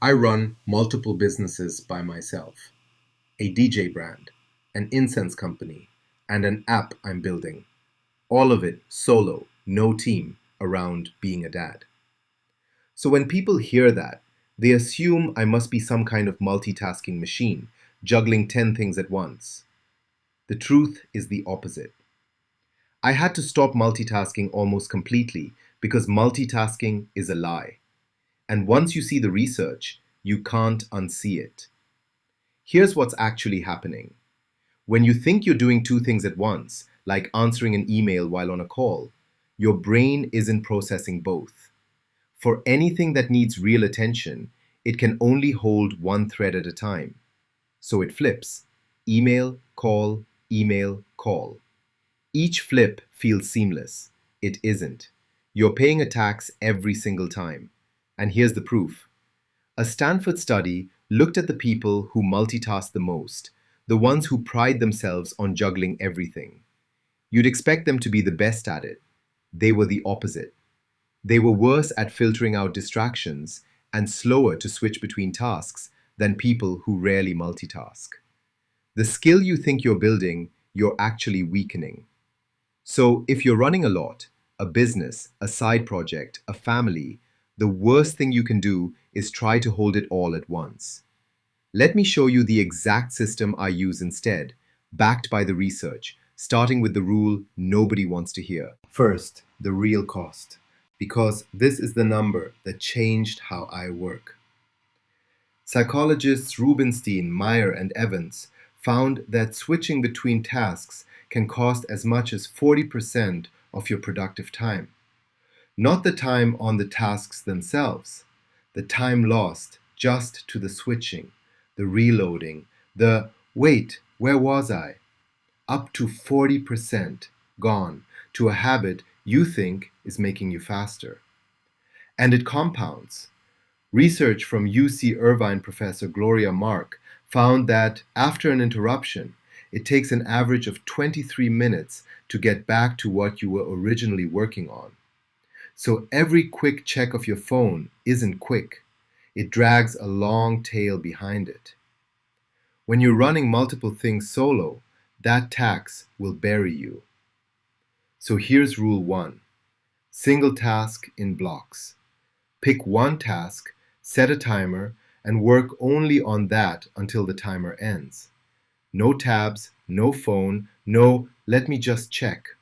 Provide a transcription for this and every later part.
I run multiple businesses by myself: a DJ brand, an incense company, and an app I'm building. All of it solo, no team around being a dad. So when people hear that, they assume I must be some kind of multitasking machine, juggling 10 things at once. The truth is the opposite. I had to stop multitasking almost completely because multitasking is a lie. And once you see the research, you can't unsee it. Here's what's actually happening. When you think you're doing two things at once, like answering an email while on a call, your brain isn't processing both. For anything that needs real attention, it can only hold one thread at a time. So it flips: email, call, email, call. Each flip feels seamless. It isn't. You're paying a tax every single time. And here's the proof. A Stanford study looked at the people who multitask the most, the ones who pride themselves on juggling everything. You'd expect them to be the best at it. They were the opposite. They were worse at filtering out distractions and slower to switch between tasks than people who rarely multitask. The skill you think you're building, you're actually weakening. So if you're running a lot, a business, a side project, a family, the worst thing you can do is try to hold it all at once. Let me show you the exact system I use instead, backed by the research, starting with the rule nobody wants to hear. First, the real cost, because this is the number that changed how I work. Psychologists Rubinstein, Meyer, and Evans found that switching between tasks can cost as much as 40% of your productive time. Not the time on the tasks themselves, the time lost just to the switching, the reloading, the wait, where was I? Up to 40% gone to a habit you think is making you faster. And it compounds. Research from UC Irvine professor Gloria found that after an interruption, it takes an average of 23 minutes to get back to what you were originally working on. So every quick check of your phone isn't quick. It drags a long tail behind it. When you're running multiple things solo, that tax will bury you. So here's rule 1. Single task in blocks. Pick one task, set a timer, and work only on that until the timer ends. No tabs, no phone, no let me just check.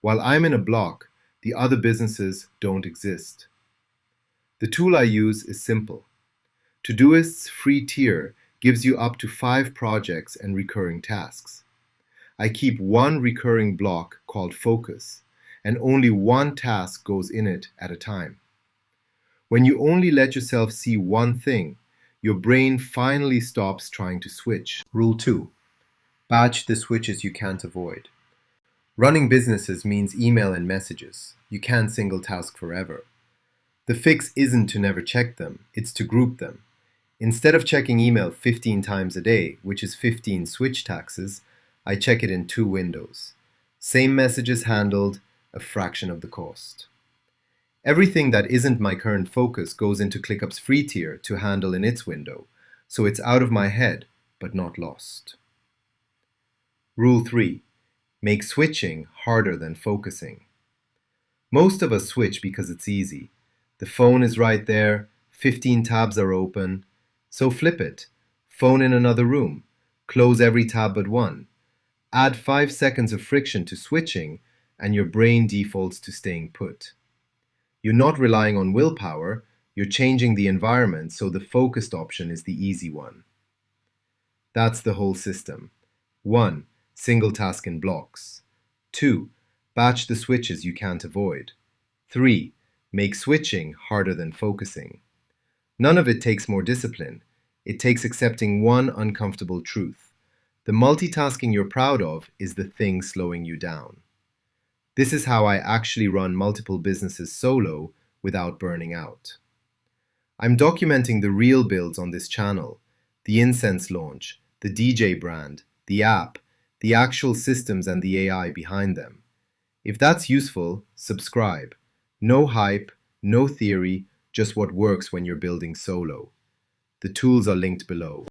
While I'm in a block, the other businesses don't exist. The tool I use is simple. Todoist's free tier gives you up to 5 projects and recurring tasks. I keep one recurring block called focus, and only one task goes in it at a time. When you only let yourself see one thing, your brain finally stops trying to switch. Rule 2. Batch the switches you can't avoid. Running businesses means email and messages. You can't single task forever. The fix isn't to never check them, it's to group them. Instead of checking email 15 times a day, which is 15 switch taxes, I check it in 2 windows. Same messages handled, a fraction of the cost. Everything that isn't my current focus goes into ClickUp's free tier to handle in its window, so it's out of my head, but not lost. Rule 3. Make switching harder than focusing. Most of us switch because it's easy. The phone is right there, 15 tabs are open, so flip it. Phone in another room. Close every tab but one. Add 5 seconds of friction to switching, and your brain defaults to staying put. You're not relying on willpower, you're changing the environment so the focused option is the easy one. That's the whole system. 1. Single task in blocks. 2. Batch the switches you can't avoid. 3. Make switching harder than focusing. None of it takes more discipline. It takes accepting one uncomfortable truth. The multitasking you're proud of is the thing slowing you down. This is how I actually run multiple businesses solo without burning out. I'm documenting the real builds on this channel: the incense launch, the DJ brand, the app, the actual systems and the AI behind them. If that's useful, subscribe. No hype, no theory, just what works when you're building solo. The tools are linked below.